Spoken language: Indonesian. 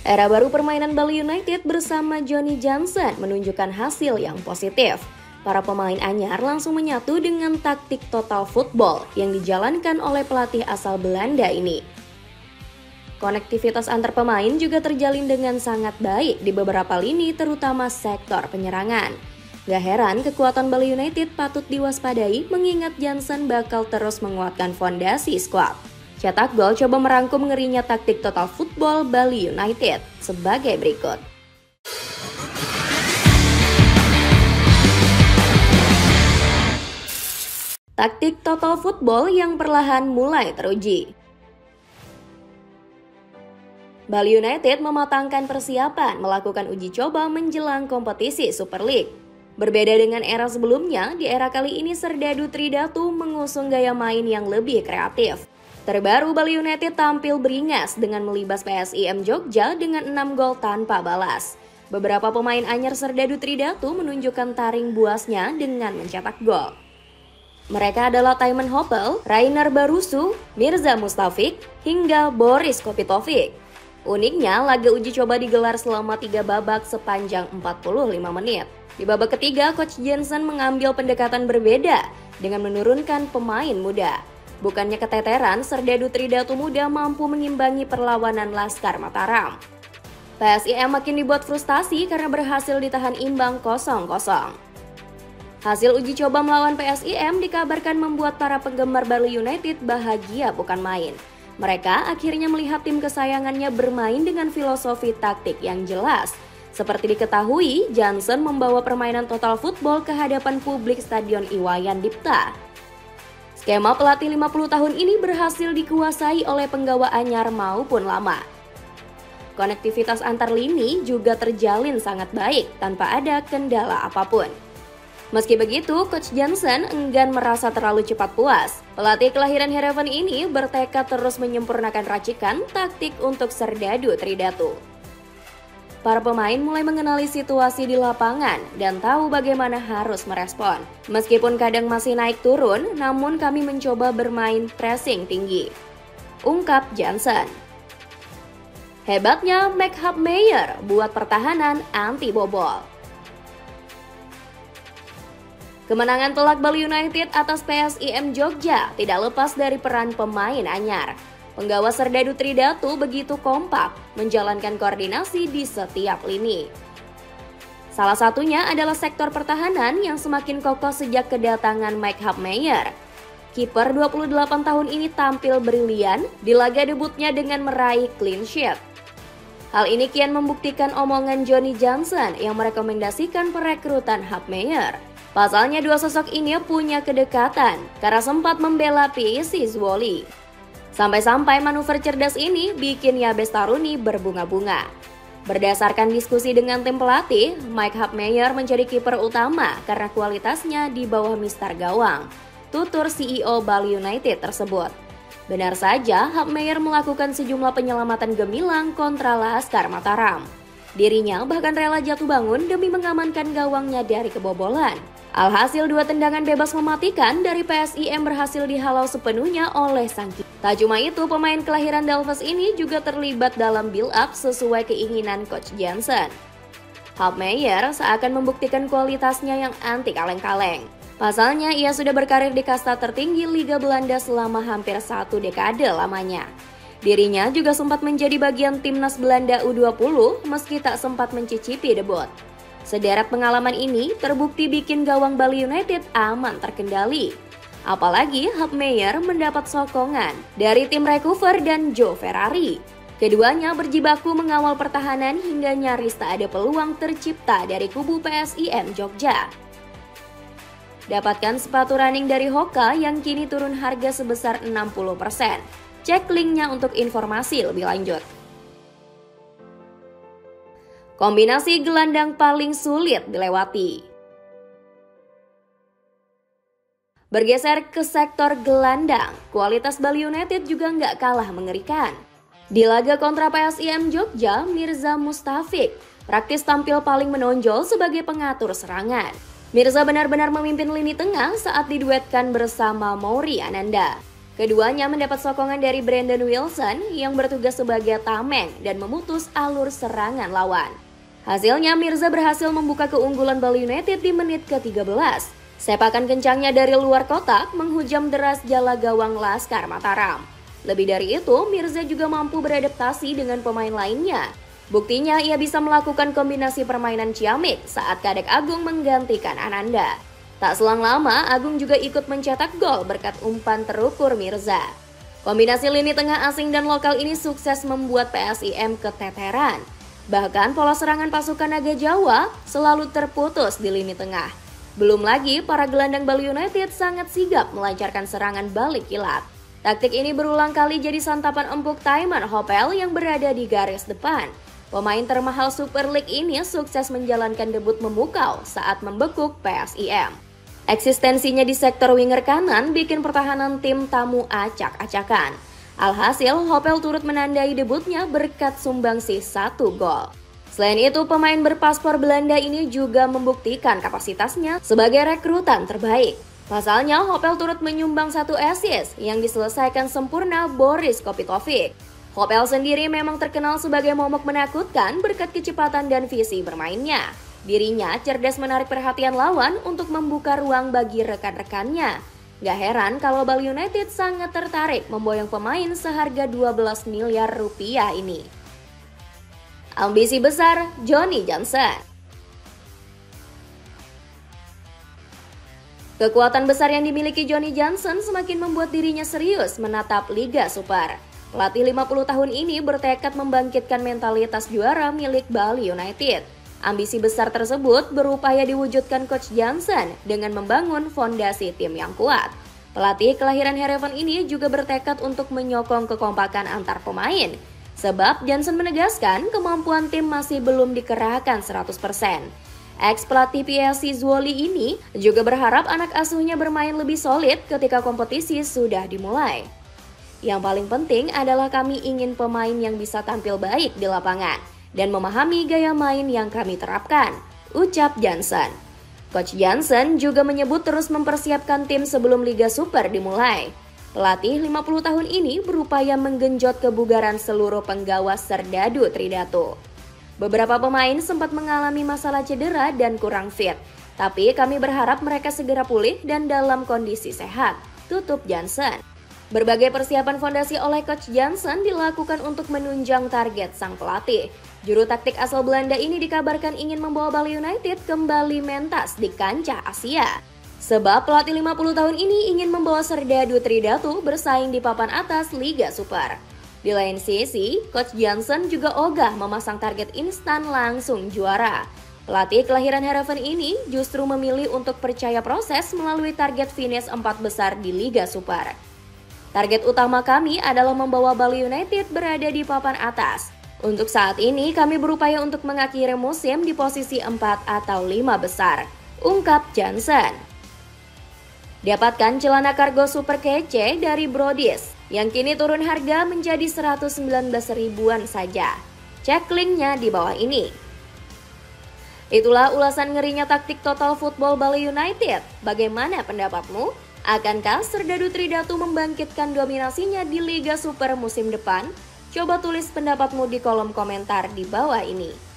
Era baru permainan Bali United bersama Johnny Johnson menunjukkan hasil yang positif. Para pemain anyar langsung menyatu dengan taktik total football yang dijalankan oleh pelatih asal Belanda ini. Konektivitas antar pemain juga terjalin dengan sangat baik di beberapa lini, terutama sektor penyerangan. Gak heran kekuatan Bali United patut diwaspadai mengingat Johnson bakal terus menguatkan fondasi skuad. Cetak Gol coba merangkum ngerinya taktik total football Bali United sebagai berikut. Taktik total football yang perlahan mulai teruji. Bali United mematangkan persiapan melakukan uji coba menjelang kompetisi Super League. Berbeda dengan era sebelumnya, di era kali ini Serdadu Tridatu mengusung gaya main yang lebih kreatif. Terbaru, Bali United tampil beringas dengan melibas PSIM Jogja dengan 6 gol tanpa balas. Beberapa pemain anyar Serdadu Tridatu menunjukkan taring buasnya dengan mencetak gol. Mereka adalah Taimen Hopel, Rainer Barusu, Mirza Mustafik, hingga Boris Kopitovic. Uniknya, laga uji coba digelar selama 3 babak sepanjang 45 menit. Di babak ketiga, Coach Jensen mengambil pendekatan berbeda dengan menurunkan pemain muda. Bukannya keteteran, Serdadu Tridatu muda mampu mengimbangi perlawanan Laskar Mataram. PSIM makin dibuat frustasi karena berhasil ditahan imbang 0-0. Hasil uji coba melawan PSIM dikabarkan membuat para penggemar Bali United bahagia bukan main. Mereka akhirnya melihat tim kesayangannya bermain dengan filosofi taktik yang jelas. Seperti diketahui, Johnson membawa permainan total football ke hadapan publik Stadion Iwayan Dipta. Skema pelatih 50 tahun ini berhasil dikuasai oleh penggawa anyar maupun lama. Konektivitas antar lini juga terjalin sangat baik tanpa ada kendala apapun. Meski begitu, Coach Johnson enggan merasa terlalu cepat puas. Pelatih kelahiran Yerevan ini bertekad terus menyempurnakan racikan taktik untuk Serdadu Tridatu. Para pemain mulai mengenali situasi di lapangan dan tahu bagaimana harus merespon. Meskipun kadang masih naik turun, namun kami mencoba bermain pressing tinggi, ungkap Johnson. Hebatnya Mike Meyer buat pertahanan anti bobol. Kemenangan telak Bali United atas PSIM Jogja tidak lepas dari peran pemain anyar. Penggawa Serdadu Tridatu begitu kompak menjalankan koordinasi di setiap lini. Salah satunya adalah sektor pertahanan yang semakin kokoh sejak kedatangan Mike Meyer. Kiper 28 tahun ini tampil brilian di laga debutnya dengan meraih clean sheet. Hal ini kian membuktikan omongan Johnny Johnson yang merekomendasikan perekrutan Meyer. Pasalnya dua sosok ini punya kedekatan karena sempat membela PSC Zwolle. Sampai-sampai manuver cerdas ini bikin Yabes Taruni berbunga-bunga. Berdasarkan diskusi dengan tim pelatih, Mike Meyer menjadi kiper utama karena kualitasnya di bawah Mister Gawang, tutur CEO Bali United tersebut. Benar saja, Meyer melakukan sejumlah penyelamatan gemilang kontra Laskar Mataram. Dirinya bahkan rela jatuh bangun demi mengamankan gawangnya dari kebobolan. Alhasil 2 tendangan bebas mematikan dari PSIM berhasil dihalau sepenuhnya oleh sang kiper. Tak cuma itu, pemain kelahiran Delves ini juga terlibat dalam build-up sesuai keinginan Coach Johnson. Meyer seakan membuktikan kualitasnya yang anti kaleng-kaleng. Pasalnya, ia sudah berkarir di kasta tertinggi Liga Belanda selama hampir 1 dekade lamanya. Dirinya juga sempat menjadi bagian timnas Belanda U20 meski tak sempat mencicipi debut. Sederet pengalaman ini terbukti bikin gawang Bali United aman terkendali. Apalagi Meyer mendapat sokongan dari tim Recover dan Joe Ferrari. Keduanya berjibaku mengawal pertahanan hingga nyaris tak ada peluang tercipta dari kubu PSIM Jogja. Dapatkan sepatu running dari Hoka yang kini turun harga sebesar 60%. Cek linknya untuk informasi lebih lanjut. Kombinasi gelandang paling sulit dilewati. Bergeser ke sektor gelandang, kualitas Bali United juga nggak kalah mengerikan. Di laga kontra PSIM Jogja, Mirza Mustafik praktis tampil paling menonjol sebagai pengatur serangan. Mirza benar-benar memimpin lini tengah saat diduetkan bersama Mauri Ananda. Keduanya mendapat sokongan dari Brandon Wilson yang bertugas sebagai tameng dan memutus alur serangan lawan. Hasilnya Mirza berhasil membuka keunggulan Bali United di menit ke-13. Sepakan kencangnya dari luar kotak menghujam deras jala gawang Laskar Mataram. Lebih dari itu, Mirza juga mampu beradaptasi dengan pemain lainnya. Buktinya ia bisa melakukan kombinasi permainan ciamik saat Kadek Agung menggantikan Ananda. Tak selang lama, Agung juga ikut mencetak gol berkat umpan terukur Mirza. Kombinasi lini tengah asing dan lokal ini sukses membuat PSIM keteteran. Bahkan pola serangan pasukan Naga Jawa selalu terputus di lini tengah. Belum lagi, para gelandang Bali United sangat sigap melancarkan serangan balik kilat. Taktik ini berulang kali jadi santapan empuk Taiman Hopel yang berada di garis depan. Pemain termahal Super League ini sukses menjalankan debut memukau saat membekuk PSIM. Eksistensinya di sektor winger kanan bikin pertahanan tim tamu acak-acakan. Alhasil, Hopel turut menandai debutnya berkat sumbangsih 1 gol. Selain itu, pemain berpaspor Belanda ini juga membuktikan kapasitasnya sebagai rekrutan terbaik. Pasalnya, Hopel turut menyumbang 1 assist yang diselesaikan sempurna Boris Kopitovic. Hopel sendiri memang terkenal sebagai momok menakutkan berkat kecepatan dan visi bermainnya. Dirinya cerdas menarik perhatian lawan untuk membuka ruang bagi rekan-rekannya. Gak heran kalau Bali United sangat tertarik memboyong pemain seharga 12 miliar rupiah ini. Ambisi besar Johnny Johnson. Kekuatan besar yang dimiliki Johnny Johnson semakin membuat dirinya serius menatap Liga Super. Pelatih 50 tahun ini bertekad membangkitkan mentalitas juara milik Bali United. Ambisi besar tersebut berupaya diwujudkan Coach Johnson dengan membangun fondasi tim yang kuat. Pelatih kelahiran Hereven ini juga bertekad untuk menyokong kekompakan antar pemain. Sebab Johnson menegaskan kemampuan tim masih belum dikerahkan 100%. Ex-pelatih PSC Zwolle ini juga berharap anak asuhnya bermain lebih solid ketika kompetisi sudah dimulai. Yang paling penting adalah kami ingin pemain yang bisa tampil baik di lapangan dan memahami gaya main yang kami terapkan, ucap Johnson. Coach Johnson juga menyebut terus mempersiapkan tim sebelum Liga Super dimulai. Pelatih 50 tahun ini berupaya menggenjot kebugaran seluruh penggawa Serdadu Tridatu. Beberapa pemain sempat mengalami masalah cedera dan kurang fit, tapi kami berharap mereka segera pulih dan dalam kondisi sehat, tutup Johnson. Berbagai persiapan fondasi oleh Coach Johnson dilakukan untuk menunjang target sang pelatih. Juru taktik asal Belanda ini dikabarkan ingin membawa Bali United kembali mentas di kancah Asia. Sebab pelatih 50 tahun ini ingin membawa Serdadu Tridatu bersaing di papan atas Liga Super. Di lain sisi, Coach Johnson juga ogah memasang target instan langsung juara. Pelatih kelahiran Hereven ini justru memilih untuk percaya proses melalui target finish 4 besar di Liga Super. Target utama kami adalah membawa Bali United berada di papan atas. Untuk saat ini kami berupaya untuk mengakhiri musim di posisi 4 atau 5 besar, ungkap Johnson. Dapatkan celana kargo super kece dari Brodis yang kini turun harga menjadi 119 ribuan saja. Cek linknya di bawah ini. Itulah ulasan ngerinya taktik Total Football Bali United. Bagaimana pendapatmu? Akankah Serdadu Tridatu membangkitkan dominasinya di Liga Super musim depan? Coba tulis pendapatmu di kolom komentar di bawah ini.